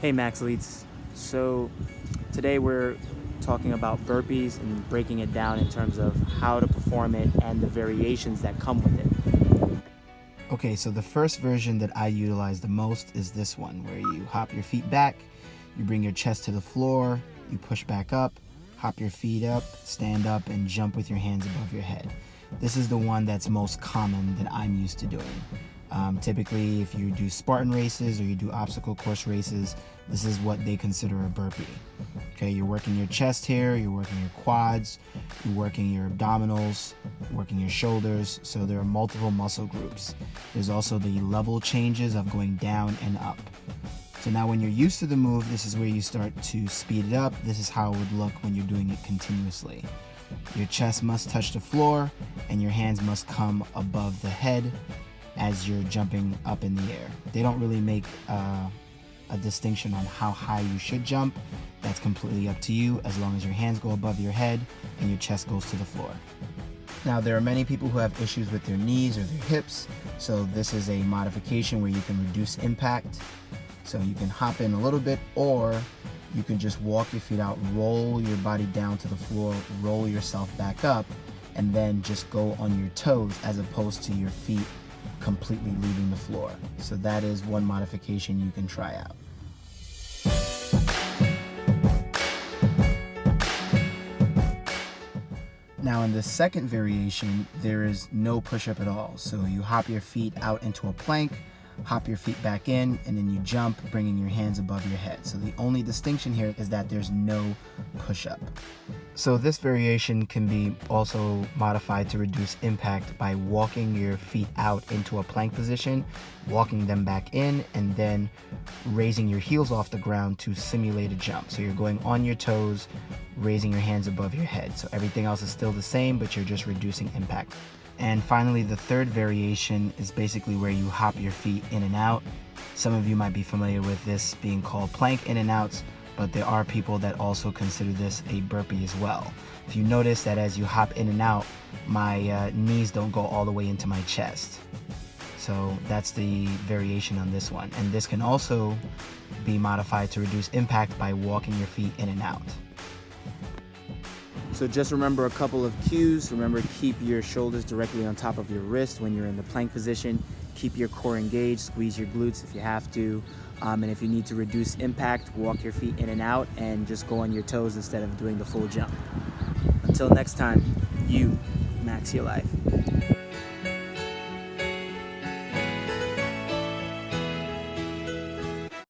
Hey Max Leets. So today we're talking about burpees and breaking it down in terms of how to perform it and the variations that come with it. Okay, so the first version that I utilize the most is this one, where you hop your feet back, you bring your chest to the floor, you push back up, hop your feet up, stand up, and jump with your hands above your head. This is the one that's most common that I'm used to doing. Typically, if you do Spartan races or you do obstacle course races, this is what they consider a burpee. Okay, you're working your chest here, you're working your quads, you're working your abdominals, you're working your shoulders, so there are multiple muscle groups. There's also the level changes of going down and up. So now when you're used to the move, this is where you start to speed it up. This is how it would look when you're doing it continuously. Your chest must touch the floor and your hands must come above the head as you're jumping up in the air. They don't really make a distinction on how high you should jump. That's completely up to you, as long as your hands go above your head and your chest goes to the floor. Now, there are many people who have issues with their knees or their hips, so this is a modification where you can reduce impact. So you can hop in a little bit, or you can just walk your feet out, roll your body down to the floor, roll yourself back up, and then just go on your toes as opposed to your feet completely leaving the floor. So that is one modification you can try out. Now in the second variation, there is no push-up at all. So you hop your feet out into a plank, hop your feet back in, and then you jump, bringing your hands above your head. So the only distinction here is that there's no push-up. So this variation can be also modified to reduce impact by walking your feet out into a plank position, walking them back in, and then raising your heels off the ground to simulate a jump. So you're going on your toes, raising your hands above your head. So everything else is still the same, but you're just reducing impact. And finally, the third variation is basically where you hop your feet in and out. Some of you might be familiar with this being called plank in and outs, but there are people that also consider this a burpee as well. If you notice that as you hop in and out, my knees don't go all the way into my chest. So that's the variation on this one. And this can also be modified to reduce impact by walking your feet in and out. So just remember a couple of cues. Remember, keep your shoulders directly on top of your wrist when you're in the plank position. Keep your core engaged, squeeze your glutes if you have to. And if you need to reduce impact, walk your feet in and out and just go on your toes instead of doing the full jump. Until next time, you max your life.